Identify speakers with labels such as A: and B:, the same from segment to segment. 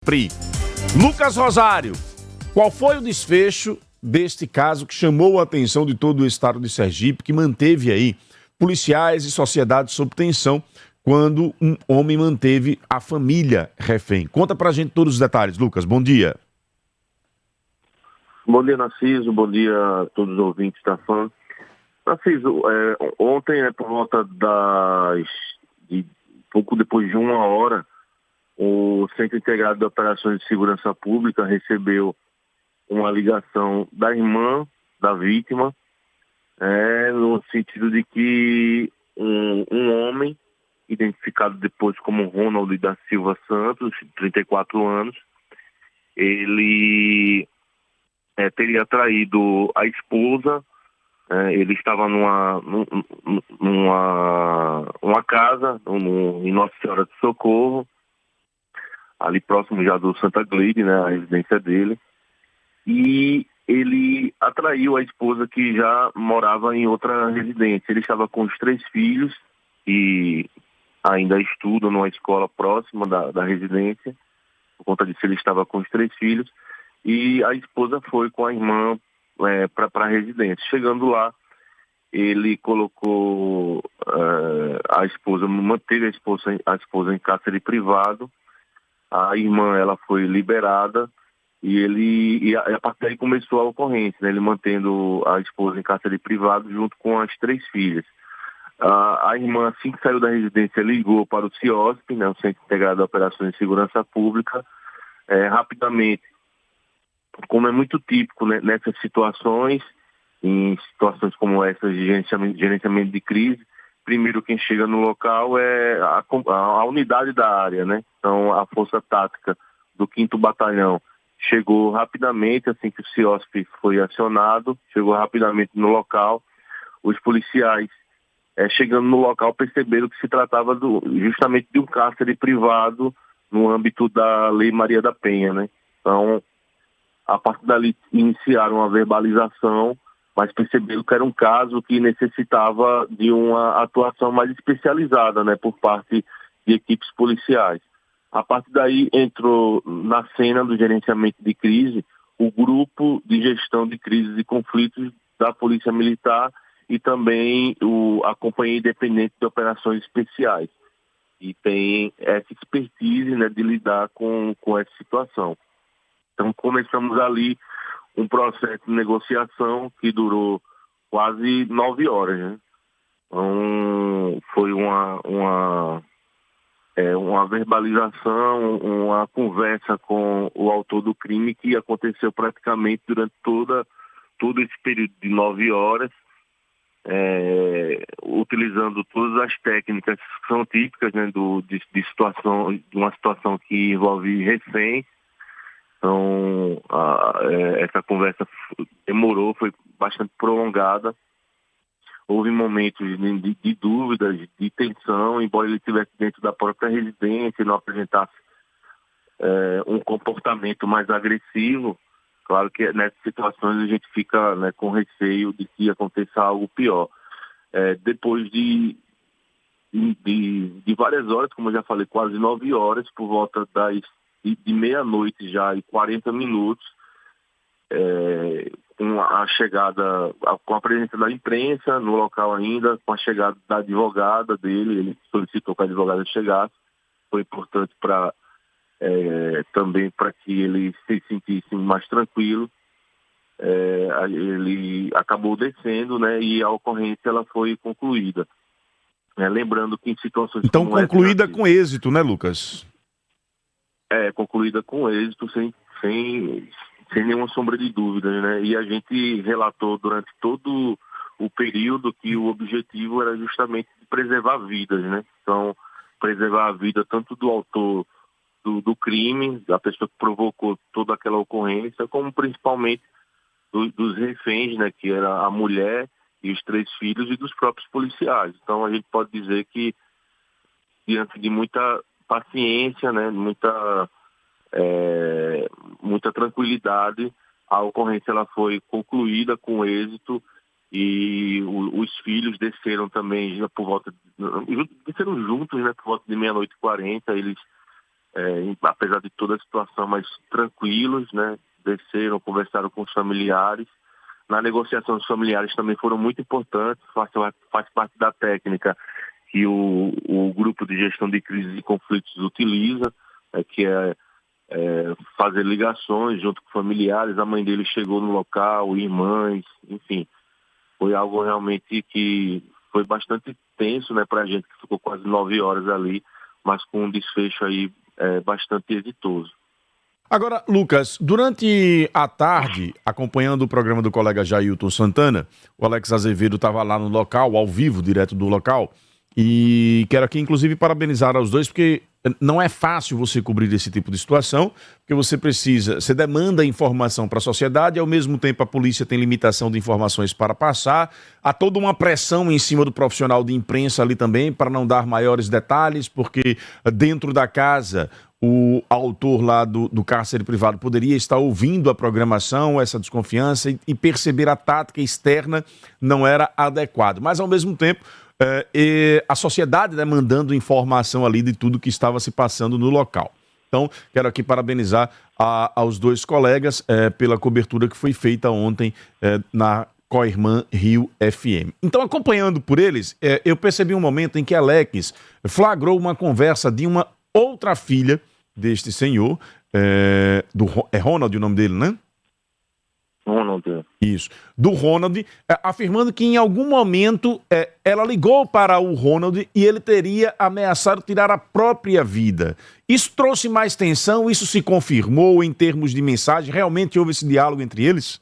A: Pri. Lucas Rosário, qual foi o desfecho deste caso que chamou a atenção de todo o estado de Sergipe, que manteve aí policiais e sociedade sob tensão quando um homem manteve a família refém? Conta pra gente todos os detalhes, Lucas. Bom dia.
B: Bom dia, Narciso. Bom dia a todos os ouvintes da FAM. Narciso, ontem, por volta pouco depois de 1 hora, o Centro Integrado de Operações de Segurança Pública recebeu uma ligação da irmã da vítima, no sentido de que um homem, identificado depois como Ronald da Silva Santos, 34 anos, ele teria traído a esposa. Ele estava numa casa em Nossa Senhora de Socorro, ali próximo já do Santa Glide, né, a residência dele, e ele atraiu a esposa que já morava em outra residência. Ele estava com os 3 filhos e ainda estudam numa escola próxima da residência. Por conta disso, ele estava com os 3 filhos e a esposa foi com a irmã para a residência. Chegando lá, ele colocou manteve a esposa em cárcere privado. A irmã, ela foi liberada e a partir daí começou a ocorrência, né? Ele mantendo a esposa em cárcere privado junto com as 3 filhas. A irmã, assim que saiu da residência, ligou para o CIOSP, né, o Centro Integrado de Operações de Segurança Pública. Rapidamente, como é muito típico, né, nessas situações, em situações como essas de gerenciamento de crise, primeiro quem chega no local é a unidade da área, né? Então, a Força Tática do 5º Batalhão chegou rapidamente, assim que o CIOSP foi acionado, chegou rapidamente no local. Os policiais, chegando no local, perceberam que se tratava justamente de um cárcere privado no âmbito da Lei Maria da Penha, né? Então, a partir dali, iniciaram a verbalização, mas perceberam que era um caso que necessitava de uma atuação mais especializada, né, por parte de equipes policiais. A partir daí entrou na cena do gerenciamento de crise o grupo de gestão de crises e conflitos da Polícia Militar e também a Companhia Independente de Operações Especiais. E tem essa expertise, né, de lidar com essa situação. Então começamos ali um processo de negociação que durou quase 9 horas, né? Então, foi uma verbalização, uma conversa com o autor do crime que aconteceu praticamente durante todo esse período de 9 horas, utilizando todas as técnicas que são típicas, né, de uma situação que envolve reféns. Então, essa conversa demorou, foi bastante prolongada. Houve momentos de dúvidas, de tensão, embora ele estivesse dentro da própria residência e não apresentasse um comportamento mais agressivo. Claro que nessas situações a gente fica, né, com receio de que aconteça algo pior. Depois de várias horas, como eu já falei, quase 9 horas, por volta de meia-noite já e 40 minutos, com a chegada, com a presença da imprensa no local ainda, com a chegada da advogada dele, ele solicitou que a advogada chegasse. Foi importante também para que ele se sentisse mais tranquilo. Ele acabou descendo, né, e a ocorrência ela foi concluída. Lembrando que em situações
A: então,
B: como
A: concluída com êxito, né, Lucas?
B: Concluída com êxito, sem nenhuma sombra de dúvidas, né? E a gente relatou durante todo o período que o objetivo era justamente preservar vidas, né? Então, preservar a vida tanto do autor do crime, da pessoa que provocou toda aquela ocorrência, como principalmente dos reféns, né? Que era a mulher e os 3 filhos e dos próprios policiais. Então, a gente pode dizer que, diante de muita paciência, né? Muita tranquilidade, a ocorrência ela foi concluída com êxito e os filhos desceram também desceram juntos, né, por volta de meia-noite e 40. Eles apesar de toda a situação, mas tranquilos, né? Desceram, conversaram com os familiares. Na negociação, os familiares também foram muito importantes, faz parte da técnica que o grupo de gestão de crises e conflitos utiliza, que é fazer ligações junto com familiares. A mãe dele chegou no local, irmãs, enfim. Foi algo realmente que foi bastante tenso, né, para a gente, que ficou quase 9 horas ali, mas com um desfecho aí bastante exitoso.
A: Agora, Lucas, durante a tarde, acompanhando o programa do colega Jailton Santana, o Alex Azevedo estava lá no local, ao vivo, direto do local, e quero aqui, inclusive, parabenizar aos dois, porque não é fácil você cobrir esse tipo de situação, porque você demanda informação para a sociedade, e ao mesmo tempo a polícia tem limitação de informações para passar, há toda uma pressão em cima do profissional de imprensa ali também, para não dar maiores detalhes, porque dentro da casa o autor lá do cárcere privado poderia estar ouvindo a programação, essa desconfiança, e perceber a tática externa não era adequado. Mas, ao mesmo tempo, a sociedade demandando informação ali de tudo que estava se passando no local. Então, quero aqui parabenizar aos dois colegas pela cobertura que foi feita ontem na Coirmã Rio FM. Então, acompanhando por eles, eu percebi um momento em que Alex flagrou uma conversa de uma outra filha deste senhor, é Ronald o nome dele, né?
B: Ronald.
A: Isso. Do Ronald, afirmando que em algum momento ela ligou para o Ronald e ele teria ameaçado tirar a própria vida. Isso trouxe mais tensão? Isso se confirmou em termos de mensagem? Realmente houve esse diálogo entre eles?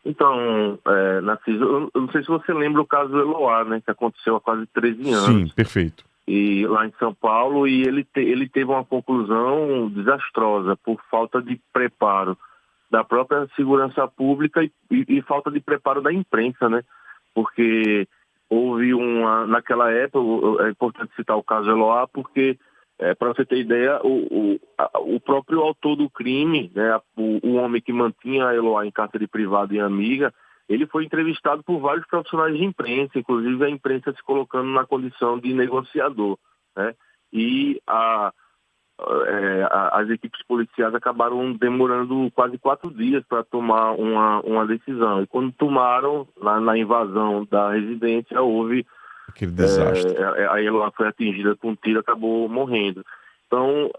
B: Então, Narciso, eu não sei se você lembra o caso do Eloá, né, que aconteceu há quase 13 anos.
A: Sim, perfeito.
B: E lá em São Paulo, e ele teve uma conclusão desastrosa por falta de preparo da própria segurança pública e falta de preparo da imprensa, né? Porque houve naquela época, é importante citar o caso Eloá, porque, para você ter ideia, o próprio autor do crime, né, o homem que mantinha a Eloá em cárcere privado e amiga, ele foi entrevistado por vários profissionais de imprensa, inclusive a imprensa se colocando na condição de negociador, né? E as equipes policiais acabaram demorando quase 4 dias para tomar uma decisão. E quando tomaram, na invasão da residência, houve
A: aquele desastre.
B: A Eloá foi atingida com um tiro e acabou morrendo. Então,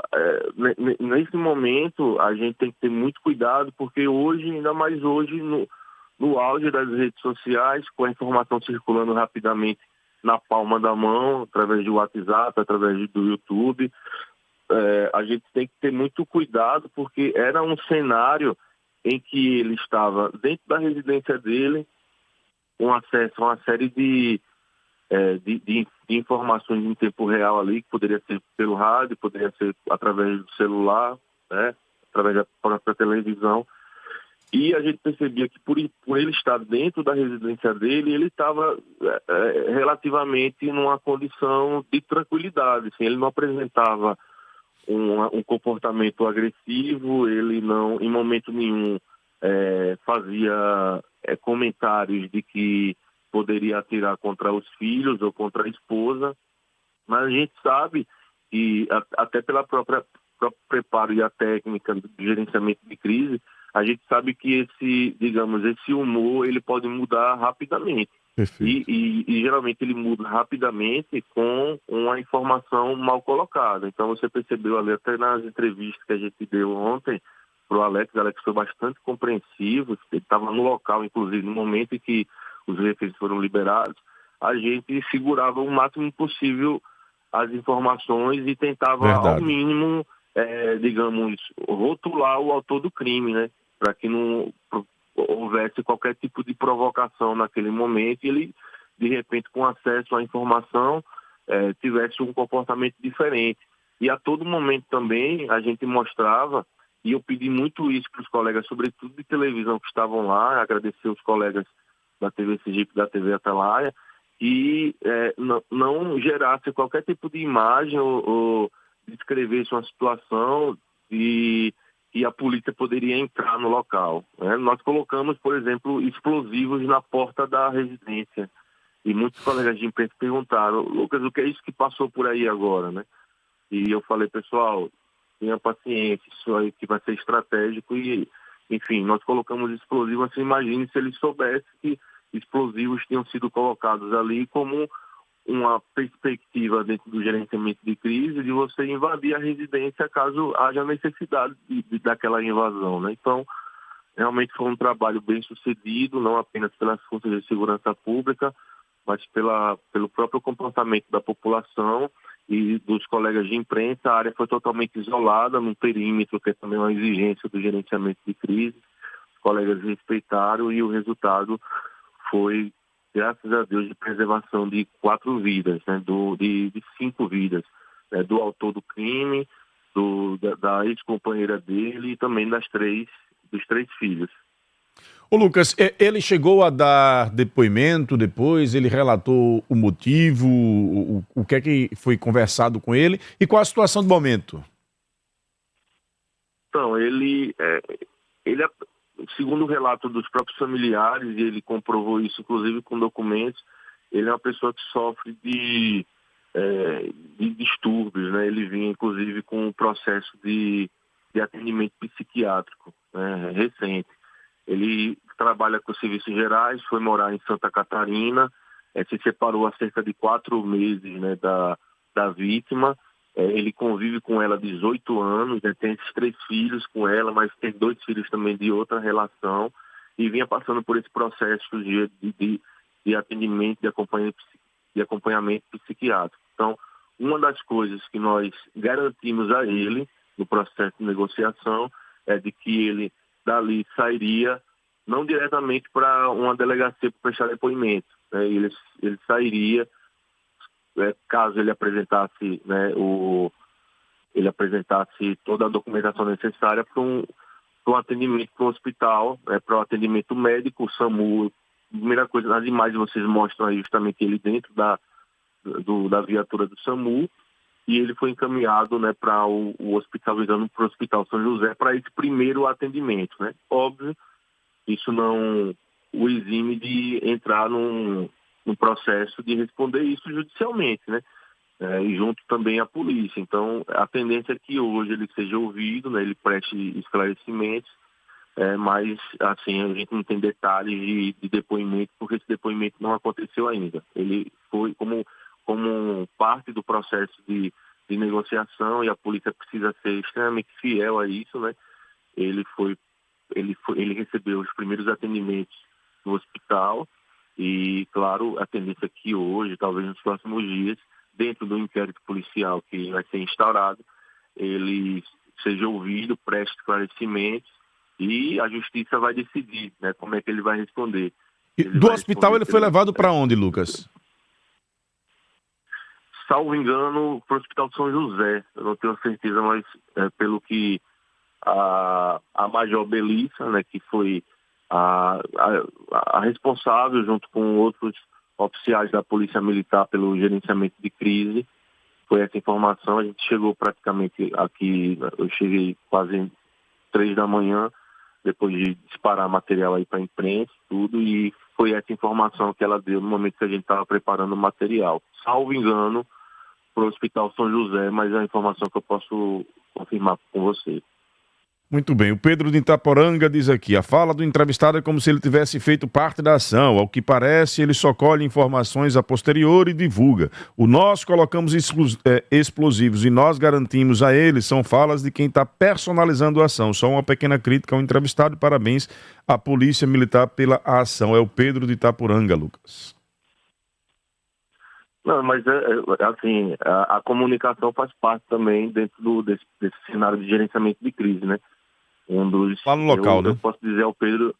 B: nesse momento, a gente tem que ter muito cuidado, porque hoje, ainda mais hoje, no auge das redes sociais, com a informação circulando rapidamente na palma da mão, através do WhatsApp, através do YouTube, a gente tem que ter muito cuidado, porque era um cenário em que ele estava dentro da residência dele, com acesso a uma série de informações em tempo real ali, que poderia ser pelo rádio, poderia ser através do celular, né, através da própria televisão. E a gente percebia que por ele estar dentro da residência dele, ele estava relativamente numa condição de tranquilidade. Assim, ele não apresentava um comportamento agressivo, ele não, em momento nenhum, fazia comentários de que poderia atirar contra os filhos ou contra a esposa. Mas a gente sabe que, até pela próprio preparo e a técnica do gerenciamento de crise, a gente sabe que esse humor, ele pode mudar rapidamente. E geralmente ele muda rapidamente com uma informação mal colocada. Então você percebeu ali, até nas entrevistas que a gente deu ontem para o Alex foi bastante compreensivo, ele estava no local, inclusive, no momento em que os reféns foram liberados, a gente segurava o máximo possível as informações e tentava, ao mínimo, rotular o autor do crime, né? Para que não houvesse qualquer tipo de provocação naquele momento e ele, de repente, com acesso à informação, tivesse um comportamento diferente. E a todo momento também a gente mostrava, e eu pedi muito isso para os colegas, sobretudo de televisão que estavam lá, agradecer os colegas da TV Sergipe e da TV Atalaia, que não gerasse qualquer tipo de imagem ou descrevesse uma situação e a polícia poderia entrar no local, né? Nós colocamos, por exemplo, explosivos na porta da residência. E muitos colegas de imprensa perguntaram: Lucas, o que é isso que passou por aí agora, né? E eu falei, pessoal, tenha paciência, isso aí que vai ser estratégico e, enfim, nós colocamos explosivos, assim, imagine se ele soubesse que explosivos tinham sido colocados ali como uma perspectiva dentro do gerenciamento de crise de você invadir a residência caso haja necessidade daquela invasão, né? Então, realmente foi um trabalho bem sucedido, não apenas pelas forças de segurança pública, mas pelo próprio comportamento da população e dos colegas de imprensa. A área foi totalmente isolada num perímetro, que é também uma exigência do gerenciamento de crise. Os colegas respeitaram e o resultado foi, graças a Deus, de preservação de 4 vidas, né, de 5 vidas, né, do autor do crime, da ex-companheira dele e também dos 3 filhos.
A: Ô Lucas, ele chegou a dar depoimento depois, ele relatou o motivo, o que é que foi conversado com ele e qual a situação do momento?
B: Então, ele segundo o relato dos próprios familiares, e ele comprovou isso inclusive com documentos, ele é uma pessoa que sofre de distúrbios, né? Ele vinha inclusive com um processo de atendimento psiquiátrico, né, recente. Ele trabalha com serviços gerais, foi morar em Santa Catarina, se separou há cerca de 4 meses, né, da vítima. Ele convive com ela há 18 anos, né, tem esses 3 filhos com ela, mas tem 2 filhos também de outra relação, e vinha passando por esse processo de atendimento, de acompanhamento psiquiátrico. Então, uma das coisas que nós garantimos a ele no processo de negociação é de que ele dali sairia não diretamente para uma delegacia para prestar depoimento, né? Ele sairia, caso ele apresentasse, né, ele apresentasse toda a documentação necessária para um atendimento para o hospital, para o atendimento médico, o SAMU. Primeira coisa, nas imagens vocês mostram aí justamente ele dentro da viatura do SAMU, e ele foi encaminhado, né, para o hospital, para o Hospital São José, para esse primeiro atendimento, né? Óbvio, isso não o exime de entrar num processo de responder isso judicialmente, né? E junto também à polícia. Então, a tendência é que hoje ele seja ouvido, né, ele preste esclarecimentos, mas, assim, a gente não tem detalhes de depoimento, porque esse depoimento não aconteceu ainda. Ele foi como parte do processo de negociação, e a polícia precisa ser extremamente fiel a isso, né? Ele recebeu os primeiros atendimentos no hospital e, claro, a tendência é que hoje, talvez nos próximos dias, dentro do inquérito policial que vai ser instaurado, ele seja ouvido, preste esclarecimentos e a justiça vai decidir, né, como é que ele vai responder.
A: Do hospital ele foi levado para onde, Lucas?
B: Salvo engano, para o Hospital São José. Eu não tenho certeza, mas pelo que a Major Belissa, né, que foi a responsável, junto com outros oficiais da Polícia Militar pelo gerenciamento de crise, foi essa informação. A gente chegou praticamente aqui, eu cheguei quase 3 da manhã, depois de disparar material aí para a imprensa, tudo, e foi essa informação que ela deu no momento que a gente estava preparando o material. Salvo engano, para o Hospital São José, mas é a informação que eu posso confirmar com você.
A: Muito bem, o Pedro de Itaporanga diz aqui, a fala do entrevistado é como se ele tivesse feito parte da ação, ao que parece ele só colhe informações a posteriori e divulga. O nós colocamos explosivos e nós garantimos a ele, são falas de quem está personalizando a ação. Só uma pequena crítica ao entrevistado e parabéns à Polícia Militar pela ação. É o Pedro de Itaporanga, Lucas.
B: Não, mas assim, a comunicação faz parte também dentro desse cenário de gerenciamento de crise, né?
A: Lá no local, né?
B: Eu posso dizer ao Pedro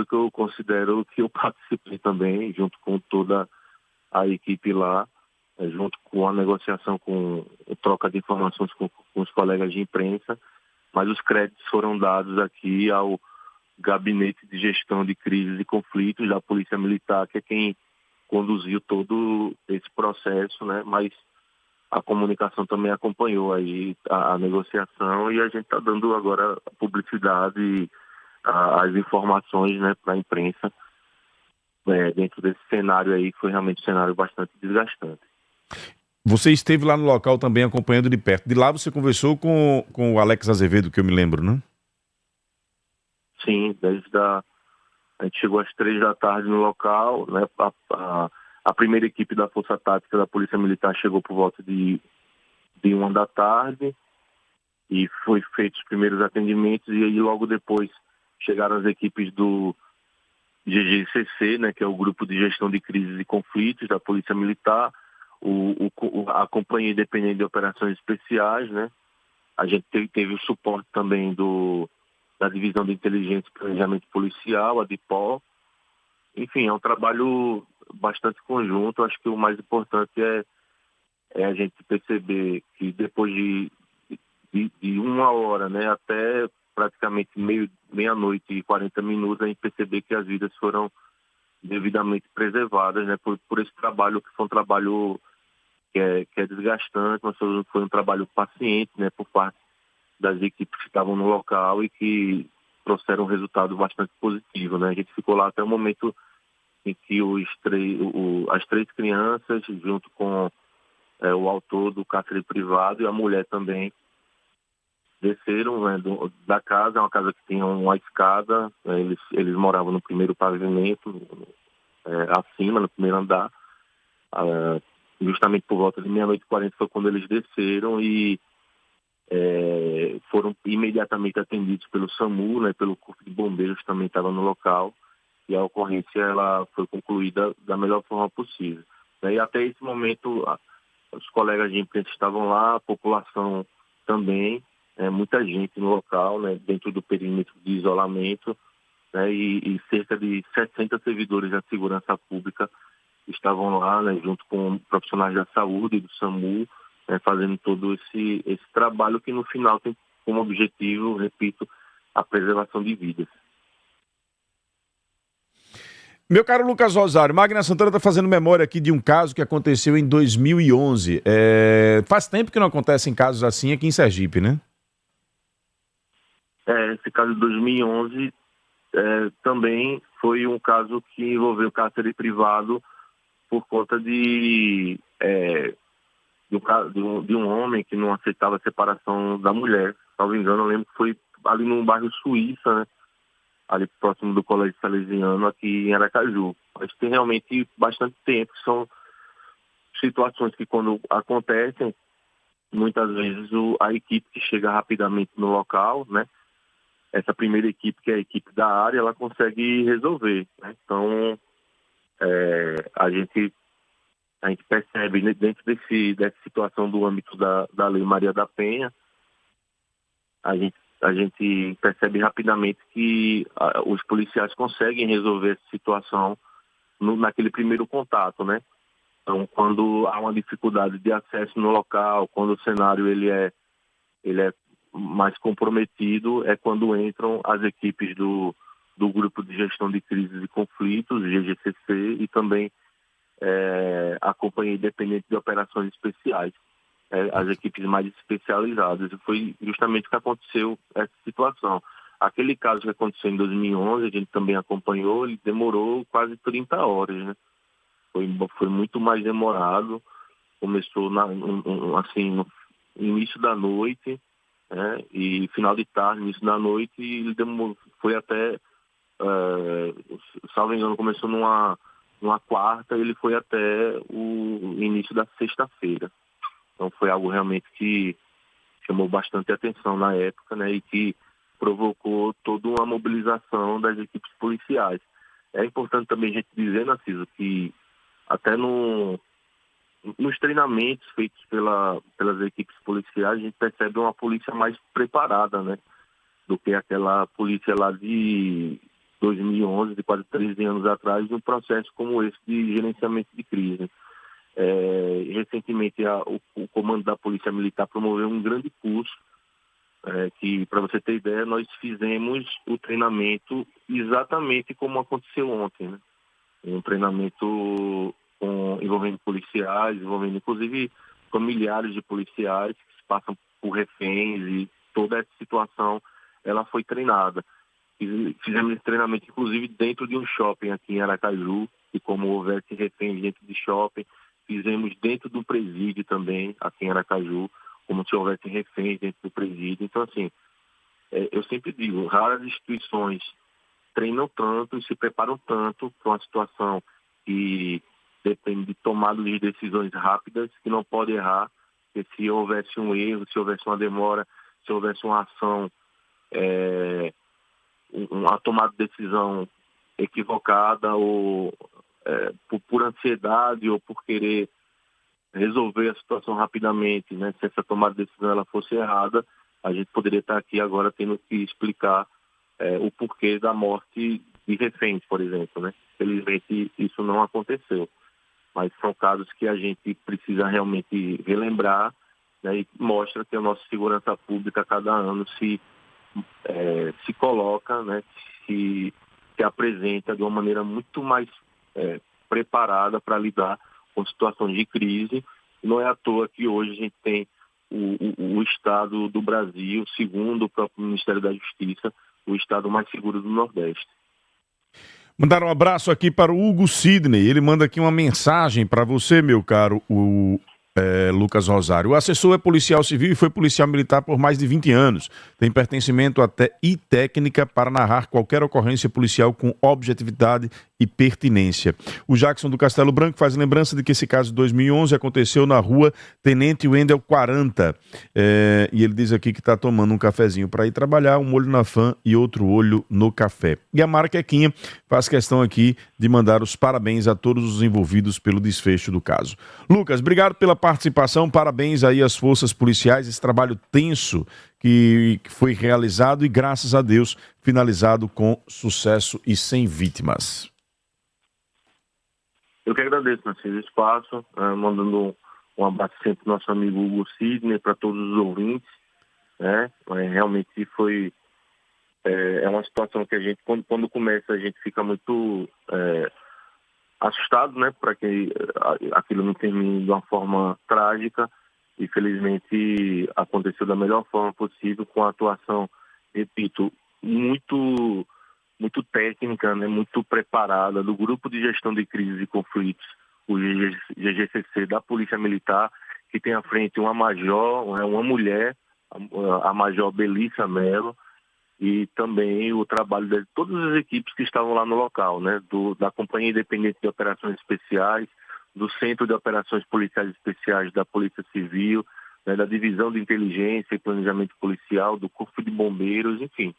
B: que eu considero que eu participei também, junto com toda a equipe lá, junto com a negociação, com a troca de informações com os colegas de imprensa, mas os créditos foram dados aqui ao Gabinete de Gestão de Crises e Conflitos da Polícia Militar, que é quem conduziu todo esse processo, né? Mas a comunicação também acompanhou aí a negociação e a gente está dando agora publicidade e as informações, né, para a imprensa dentro desse cenário aí, que foi realmente um cenário bastante desgastante.
A: Você esteve lá no local também acompanhando de perto. De lá você conversou com o Alex Azevedo, que eu me lembro, né?
B: Sim, a gente chegou às 3 da tarde no local, né? A primeira equipe da Força Tática da Polícia Militar chegou por volta de 1 da tarde e foi feitos os primeiros atendimentos, e aí logo depois chegaram as equipes do GGCC, né, que é o Grupo de Gestão de Crises e Conflitos da Polícia Militar, a Companhia Independente de Operações Especiais, né? A gente teve o suporte também da Divisão de Inteligência e Planejamento Policial, a DIPOL. Enfim, é um trabalho bastante conjunto. Acho que o mais importante é a gente perceber que depois de 1 hora, né, até praticamente meia-noite e 40 minutos, a gente perceber que as vidas foram devidamente preservadas, né, por esse trabalho, que foi um trabalho que é desgastante, mas foi um trabalho paciente, né, por parte das equipes que estavam no local e que trouxeram um resultado bastante positivo, né. A gente ficou lá até o momento em que as 3 crianças, junto com o autor do cárcere privado e a mulher também, desceram, né, da casa. É uma casa que tinha uma escada, né, eles moravam no primeiro pavimento, acima, no primeiro andar. Justamente por volta de meia-noite e 40 foi quando eles desceram e foram imediatamente atendidos pelo SAMU, né, pelo Corpo de Bombeiros, que também estava no local, e a ocorrência ela foi concluída da melhor forma possível. E até esse momento, os colegas de imprensa estavam lá, a população também, muita gente no local, né, dentro do perímetro de isolamento, né, e cerca de 60 servidores da segurança pública estavam lá, né, junto com profissionais da saúde e do SAMU, né, fazendo todo esse trabalho que no final tem como objetivo, repito, a preservação de vidas.
A: Meu caro Lucas Rosário, Magna Santana está fazendo memória aqui de um caso que aconteceu em 2011. Faz tempo que não acontecem casos assim aqui em Sergipe, né?
B: Esse caso de 2011 também foi um caso que envolveu cárcere privado por conta de um homem que não aceitava a separação da mulher. Salvo engano, eu lembro que foi ali no bairro Suíça, né? Ali próximo do Colégio Salesiano, aqui em Aracaju. Mas tem realmente bastante tempo. São situações que, quando acontecem, muitas vezes a equipe que chega rapidamente no local, né? Essa primeira equipe, que é a equipe da área, ela consegue resolver, né? Então, a gente percebe, né, dentro dessa situação do âmbito da Lei Maria da Penha, a gente percebe rapidamente que os policiais conseguem resolver essa situação naquele primeiro contato, né? Então, quando há uma dificuldade de acesso no local, quando o cenário ele é mais comprometido, é quando entram as equipes do Grupo de Gestão de Crises e Conflitos, GGCC, e também a Companhia Independente de Operações Especiais, as equipes mais especializadas. E foi justamente o que aconteceu essa situação. Aquele caso que aconteceu em 2011, a gente também acompanhou, ele demorou quase 30 horas, né? Foi muito mais demorado. Começou no início da noite, né? E final de tarde, início da noite, e ele foi até, salvo engano, começou numa quarta, e ele foi até o início da sexta-feira. Então foi algo realmente que chamou bastante atenção na época, né, e que provocou toda uma mobilização das equipes policiais. É importante também a gente dizer, Narciso, que até nos treinamentos feitos pelas equipes policiais, a gente percebe uma polícia mais preparada, né, do que aquela polícia lá de 2011, de quase 13 anos atrás, num processo como esse de gerenciamento de crise. Recentemente, o comando da Polícia Militar promoveu um grande curso, que, para você ter ideia, nós fizemos o treinamento exatamente como aconteceu ontem, né? Um treinamento envolvendo policiais, envolvendo inclusive familiares de policiais que se passam por reféns, e toda essa situação ela foi treinada. Fizemos esse treinamento inclusive dentro de um shopping aqui em Aracaju, e como houvesse reféns dentro de shopping, fizemos dentro do presídio também, aqui em Aracaju, como se houvesse reféns dentro do presídio. Então, assim, eu sempre digo, raras instituições treinam tanto e se preparam tanto para uma situação que depende de tomada de decisões rápidas, que não pode errar, porque se houvesse um erro, se houvesse uma demora, se houvesse uma ação, uma tomada de decisão equivocada ou por ansiedade ou por querer resolver a situação rapidamente, né? Se essa tomada de decisão ela fosse errada, a gente poderia estar aqui agora tendo que explicar o porquê da morte de reféns, por exemplo, né? Felizmente isso não aconteceu, mas são casos que a gente precisa realmente relembrar, né? E mostra que a nossa segurança pública a cada ano se coloca, né? Se apresenta de uma maneira muito mais preparada para lidar com situações de crise. Não é à toa que hoje a gente tem o estado do Brasil, segundo o próprio Ministério da Justiça, o estado mais seguro do Nordeste.
A: Mandar um abraço aqui para o Hugo Sidney. Ele manda aqui uma mensagem para você, meu caro Lucas Rosário. O assessor é policial civil e foi policial militar por mais de 20 anos. Tem pertencimento até e técnica para narrar qualquer ocorrência policial com objetividade e pertinência. O Jackson do Castelo Branco faz lembrança de que esse caso de 2011 aconteceu na rua Tenente Wendel 40. E ele diz aqui que está tomando um cafezinho para ir trabalhar, um olho na fã e outro olho no café. E a Mara Quequinha faz questão aqui de mandar os parabéns a todos os envolvidos pelo desfecho do caso. Lucas, obrigado pela participação, parabéns aí às forças policiais, esse trabalho tenso que foi realizado e, graças a Deus, finalizado com sucesso e sem vítimas.
B: Eu que agradeço, Narciso, o espaço, mandando um abraço sempre ao nosso amigo Hugo Sidney, para todos os ouvintes, né? Realmente foi uma situação que a gente, quando começa, a gente fica muito assustado, né? Para que aquilo não termine de uma forma trágica. E felizmente aconteceu da melhor forma possível, com a atuação, repito, muito técnica, né, muito preparada do Grupo de Gestão de Crises e Conflitos, o GGCC da Polícia Militar, que tem à frente uma major, uma mulher, a Major Belissa Mello, e também o trabalho de todas as equipes que estavam lá no local, né, da Companhia Independente de Operações Especiais, do Centro de Operações Policiais Especiais da Polícia Civil, né, da Divisão de Inteligência e Planejamento Policial, do Corpo de Bombeiros, enfim,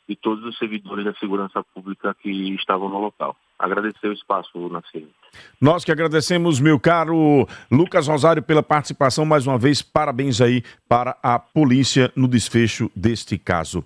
B: e todos os servidores da segurança pública que estavam no local. Agradecer o espaço, Narciso.
A: Nós que agradecemos, meu caro Lucas Rosário, pela participação. Mais uma vez, parabéns aí para a polícia no desfecho deste caso.